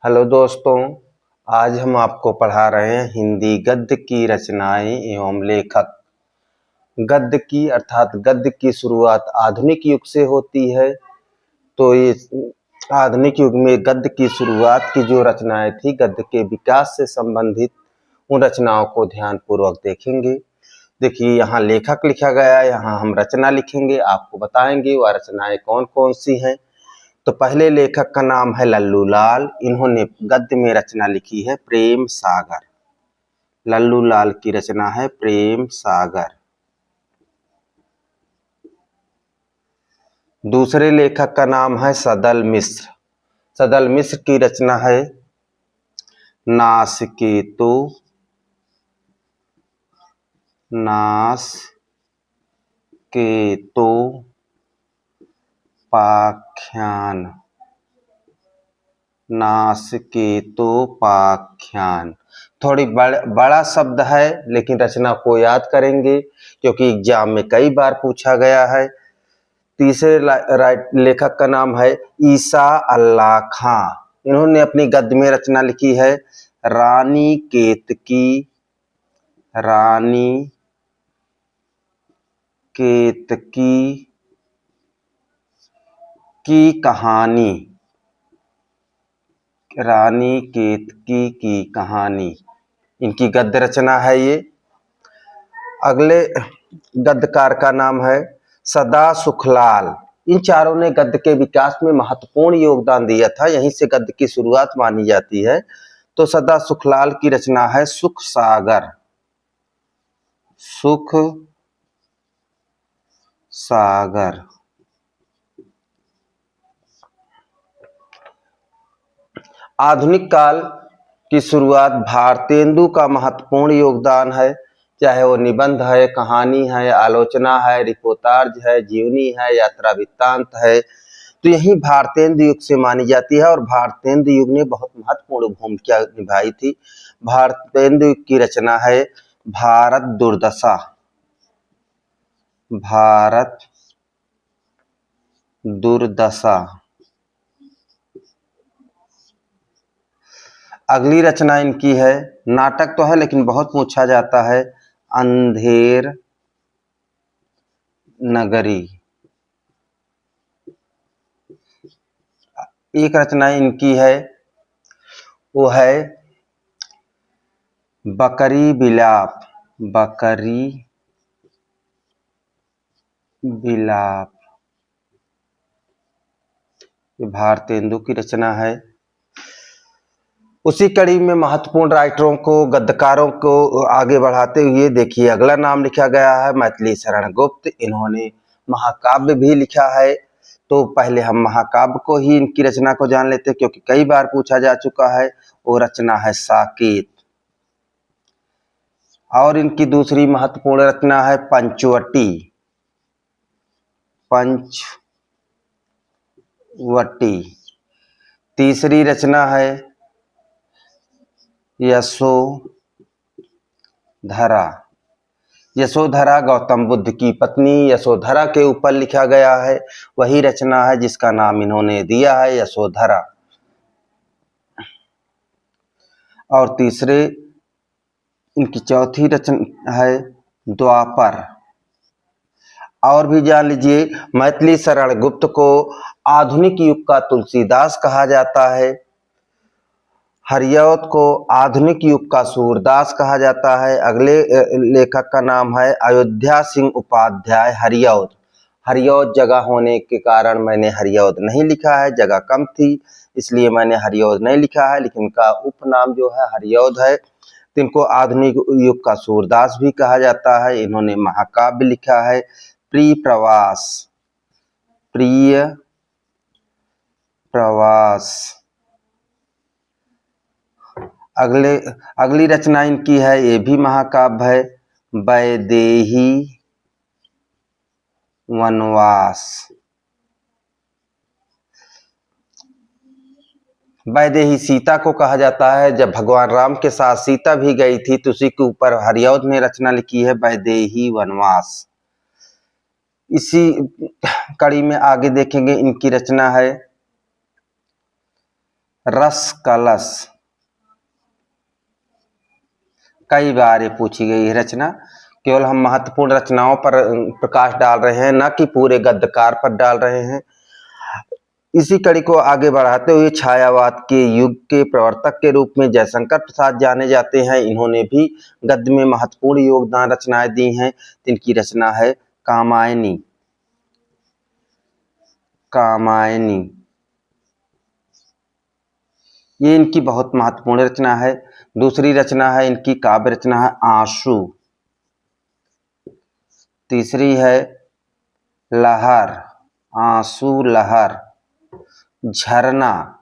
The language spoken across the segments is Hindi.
हेलो दोस्तों, आज हम आपको पढ़ा रहे हैं हिंदी गद्य की रचनाएं एवं लेखक। गद्य की अर्थात गद्य की शुरुआत आधुनिक युग से होती है। तो ये आधुनिक युग में गद्य की शुरुआत की जो रचनाएं थी, गद्य के विकास से संबंधित उन रचनाओं को ध्यानपूर्वक देखेंगे। देखिए, यहाँ लेखक लिखा गया है, यहाँ हम रचना लिखेंगे, आपको बताएंगे वह रचनाएं कौन कौन सी हैं। तो पहले लेखक का नाम है लल्लू लाल। इन्होंने गद्य में रचना लिखी है प्रेम सागर। लल्लू लाल की रचना है प्रेम सागर। दूसरे लेखक का नाम है सदल मिश्र। सदल मिश्र की रचना है नासकेतु पाख्यान। नासकेतोपाख्यान थोड़ी बड़ा शब्द है, लेकिन रचना को याद करेंगे क्योंकि एग्जाम में कई बार पूछा गया है। तीसरे लेखक का नाम है ईसा अल्लाह खां। इन्होंने अपनी गद्य में रचना लिखी है रानी केतकी की कहानी। रानी केतकी की कहानी इनकी गद्य रचना है ये। अगले गद्यकार का नाम है सदा सुखलाल। इन चारों ने गद्य के विकास में महत्वपूर्ण योगदान दिया था, यहीं से गद्य की शुरुआत मानी जाती है। तो सदा सुखलाल की रचना है सुख सागर। आधुनिक काल की शुरुआत भारतेंदु का महत्वपूर्ण योगदान है, चाहे वो निबंध है, कहानी है, आलोचना है, रिपोर्टाज है, जीवनी है, यात्रा वृत्तांत है। तो यही भारतेंदु युग से मानी जाती है और भारतेंदु युग ने बहुत महत्वपूर्ण भूमिका निभाई थी। भारतेंदु युग की रचना है भारत दुर्दशा। अगली रचना इनकी है, नाटक तो है लेकिन बहुत पूछा जाता है, अंधेर नगरी। एक रचना इनकी है वो है बकरी बिलाप। ये भारतेंदु की रचना है। उसी कड़ी में महत्वपूर्ण राइटरों को, गद्यकारों को आगे बढ़ाते हुए देखिए अगला नाम लिखा गया है मैथिली शरण गुप्त। इन्होंने महाकाव्य भी लिखा है। तो पहले हम महाकाव्य को ही, इनकी रचना को जान लेते हैं क्योंकि कई बार पूछा जा चुका है। वो रचना है साकेत। और इनकी दूसरी महत्वपूर्ण रचना है पंचवटी। तीसरी रचना है यशोधरा गौतम बुद्ध की पत्नी यशोधरा के ऊपर लिखा गया है। वही रचना है जिसका नाम इन्होंने दिया है यशोधरा। और तीसरे इनकी चौथी रचना है द्वापर। और भी जान लीजिए, मैथिली शरण गुप्त को आधुनिक युग का तुलसीदास कहा जाता है। हरियौत को आधुनिक युग का सूरदास कहा जाता है। अगले लेखक का नाम है अयोध्या सिंह उपाध्याय हरियौत जगह होने के कारण मैंने हरियौत नहीं लिखा है, जगह कम थी इसलिए मैंने हरियौत नहीं लिखा है, लेकिन इनका उपनाम जो है हरियौत है। तो इनको आधुनिक युग का सूरदास भी कहा जाता है। इन्होंने महाकाव्य लिखा है प्रिय प्रवास। अगली रचना इनकी है, ये भी महाकाव्य है, वैदेही वनवास। वैदेही सीता को कहा जाता है। जब भगवान राम के साथ सीता भी गई थी तो उसी के ऊपर हरियौत ने रचना लिखी है वैदेही वनवास। इसी कड़ी में आगे देखेंगे, इनकी रचना है रस कलश, कई बार ये पूछी गई है रचना। केवल हम महत्वपूर्ण रचनाओं पर प्रकाश डाल रहे हैं, न कि पूरे गद्यकार पर डाल रहे हैं। इसी कड़ी को आगे बढ़ाते हुए छायावाद के युग के प्रवर्तक के रूप में जयशंकर प्रसाद जाने जाते हैं। इन्होंने भी गद्य में महत्वपूर्ण योगदान रचनाएं दी हैं। इनकी रचना है कामायनी। कामायनी ये इनकी बहुत महत्वपूर्ण रचना है। दूसरी रचना है इनकी काव्य रचना है आंसू। तीसरी है लहर, आंसू लहर। झरना,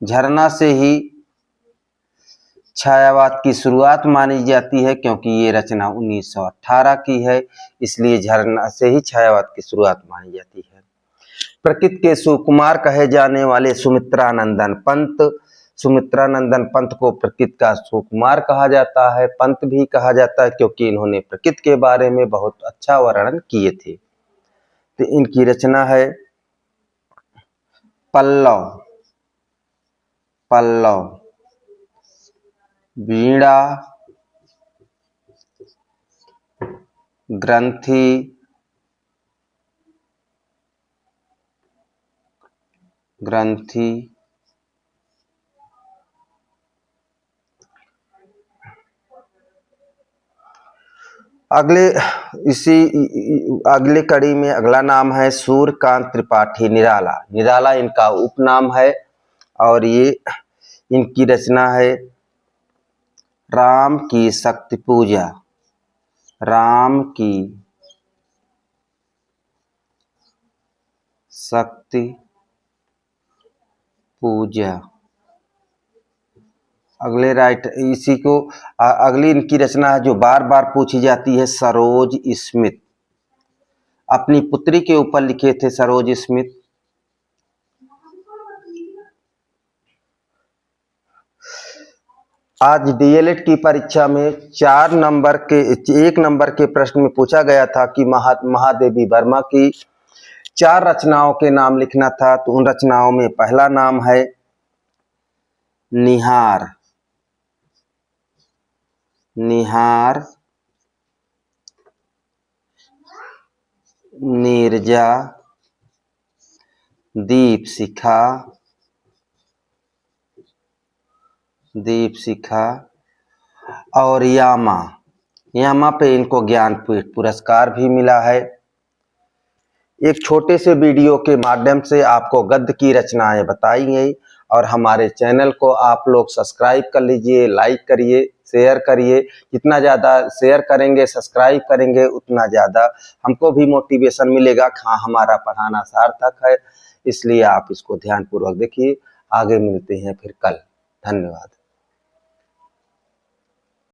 झरना से ही छायावाद की शुरुआत मानी जाती है, क्योंकि ये रचना 1918 की है, इसलिए झरना से ही छायावाद की शुरुआत मानी जाती है। प्रकृति के सुकुमार कहे जाने वाले सुमित्रानंदन पंत, सुमित्रानंदन पंत को प्रकृति का सुकुमार कहा जाता है, पंत भी कहा जाता है, क्योंकि इन्होंने प्रकृति के बारे में बहुत अच्छा वर्णन किए थे। तो इनकी रचना है पल्लव। पल्लव, वीणा, ग्रंथि, ग्रंथि, अगले कड़ी में अगला नाम है सूर्यकांत त्रिपाठी निराला। निराला इनका उपनाम है और ये इनकी रचना है राम की शक्ति पूजा। राम की शक्ति पूजा। अगली इनकी रचना है जो बार बार पूछी जाती है, सरोज स्मित। अपनी पुत्री के ऊपर लिखे थे सरोज स्मित। आज डीएलएड की परीक्षा में 1 नंबर के प्रश्न में पूछा गया था कि महादेवी वर्मा की 4 रचनाओं के नाम लिखना था। तो उन रचनाओं में पहला नाम है निहार। निहार, नीरजा, दीपशिखा, दीपशिखा और यामा। यामा पे इनको ज्ञानपीठ पुरस्कार भी मिला है। एक छोटे से वीडियो के माध्यम से आपको गद्य की रचनाएं बताई गई और हमारे चैनल को आप लोग सब्सक्राइब कर लीजिए, लाइक करिए, शेयर करिए। जितना ज़्यादा शेयर करेंगे, सब्सक्राइब करेंगे, उतना ज़्यादा हमको भी मोटिवेशन मिलेगा। हाँ, हमारा पढ़ाना सार्थक है, इसलिए आप इसको ध्यानपूर्वक देखिए। आगे मिलते हैं फिर कल। धन्यवाद।